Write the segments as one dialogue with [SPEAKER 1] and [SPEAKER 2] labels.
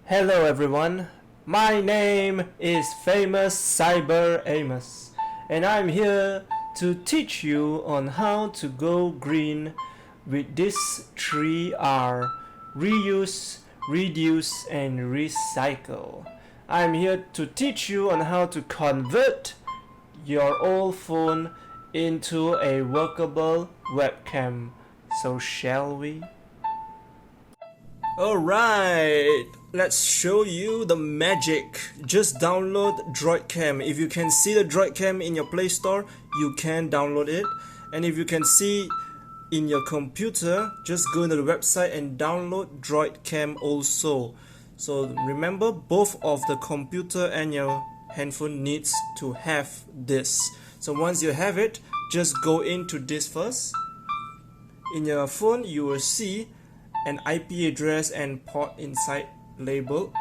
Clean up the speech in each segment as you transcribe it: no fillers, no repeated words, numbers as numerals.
[SPEAKER 1] Hello everyone, my name is Famous Cyber Amos and I'm here to teach you on how to go green with this 3R: reuse, reduce and recycle. I'm here to teach you on how to convert your old phone into a workable webcam. So shall we? Alright, let's show you the magic. Just download DroidCam. If you can see the DroidCam in your Play Store, you can download it. And if you can see in your computer, just go to the website and download DroidCam also. So remember, both of the computer and your handphone needs to have this. So once you have it, just go into this first. In your phone, you will see an IP address and port inside label.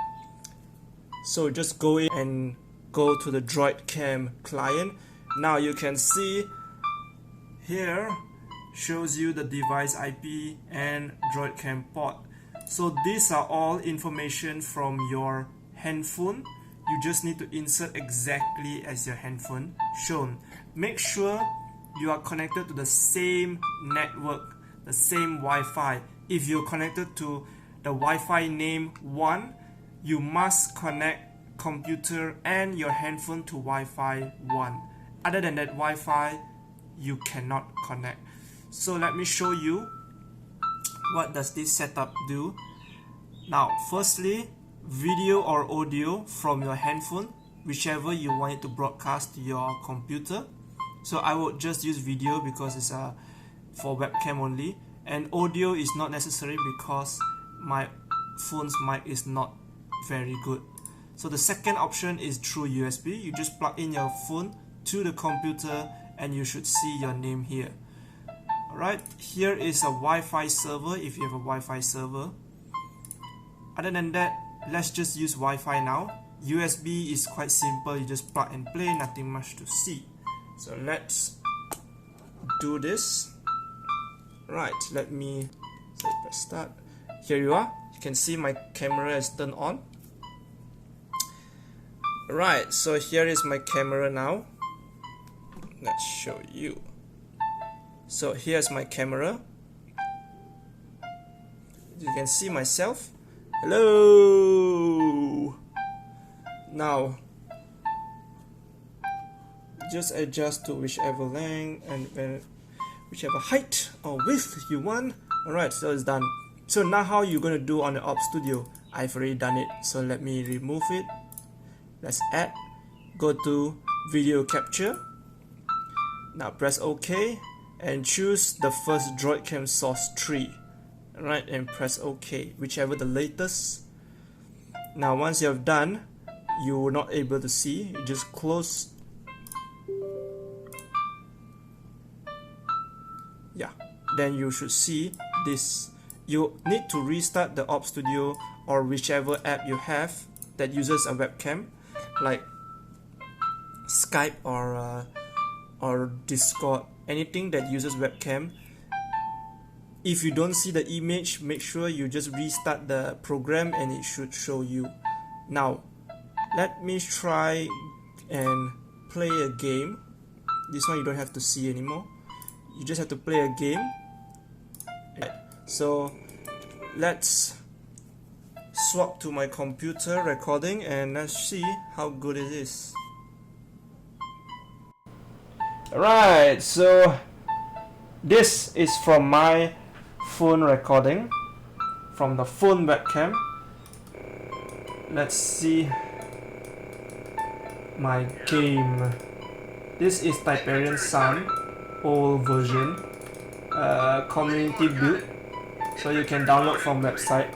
[SPEAKER 1] So just go in and go to the DroidCam client. Now you can see here shows you the device IP and DroidCam port. So these are all information from your handphone. You just need to insert exactly as your handphone shown. Make sure you are connected to the same network, the same Wi-Fi. If you're connected to the Wi-Fi name 1, you must connect computer and your handphone to Wi-Fi 1. Other than that Wi-Fi, you cannot connect. So let me show you what does this setup do. Now, firstly, video or audio from your handphone, whichever you want it to broadcast to your computer. So I would just use video because it's for webcam only. And audio is not necessary because my phone's mic is not very good. So the second option is through USB. You just plug in your phone to the computer and you should see your name here. Alright, here is a Wi-Fi server if you have a Wi-Fi server. Other than that, let's just use Wi-Fi now. USB is quite simple, you just plug and play, nothing much to see. So let's do this. Right, let me press start. Here you are. You can see my camera is turned on. Right, so here is my camera now. Let's show you. So here's my camera. You can see myself. Hello. Now, just adjust to whichever length and whichever height or width you want. Alright, so it's done. So now how you gonna do on the Op Studio? I've already done it, so let me remove it. Let's add, go to video capture. Now press OK and choose the first DroidCam source 3. Alright, and press OK, whichever the latest. Now once you have done, you will not able to see. You just close. Yeah, then you should see this. You need to restart the Op Studio or whichever app you have that uses a webcam, like Skype or Discord, anything that uses webcam. If you don't see the image, make sure you just restart the program and it should show you. Now, let me try and play a game. This one you don't have to see anymore. You just have to play a game. So let's swap to my computer recording and let's see how good it is. Alright, so this is from my phone recording, from the phone webcam. Let's see my game. This is Typerian Sun, old version, community build, so you can download from website.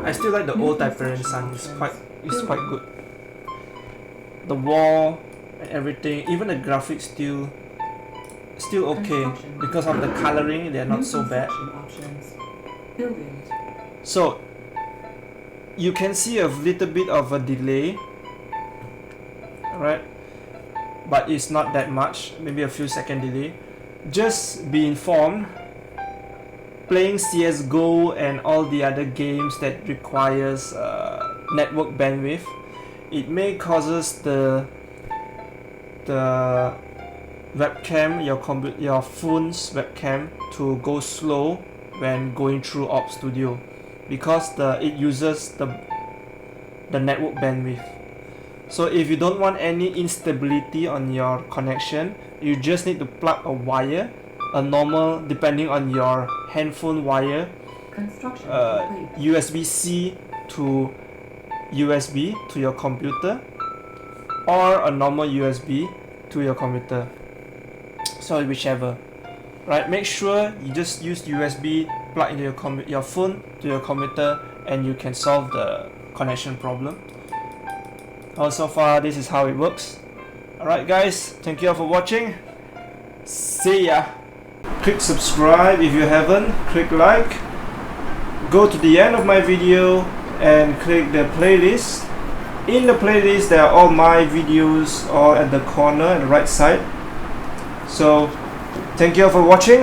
[SPEAKER 1] I still like the old Typerian Sun. It's quite good. The wall and everything, even the graphics still okay because of the coloring. They're not so bad. So you can see a little bit of a delay, alright, but it's not that much, maybe a few second delay. Just be informed playing CSGO and all the other games that requires network bandwidth, it may causes the webcam, your phone's webcam, to go slow when going through Op Studio, because it uses the network bandwidth. So if you don't want any instability on your connection, you just need to plug a wire, a normal, depending on your handphone wire, USB-C to USB to your computer, or a normal USB to your computer, so whichever. Right, make sure you just use USB plug into your phone to your computer, and you can solve the connection problem. So far this is how it works. Alright guys, thank you all for watching. See ya. Click subscribe if you haven't, click like, go to the end of my video and click the playlist. In the playlist there are all my videos all at the corner at the right side. So thank you all for watching.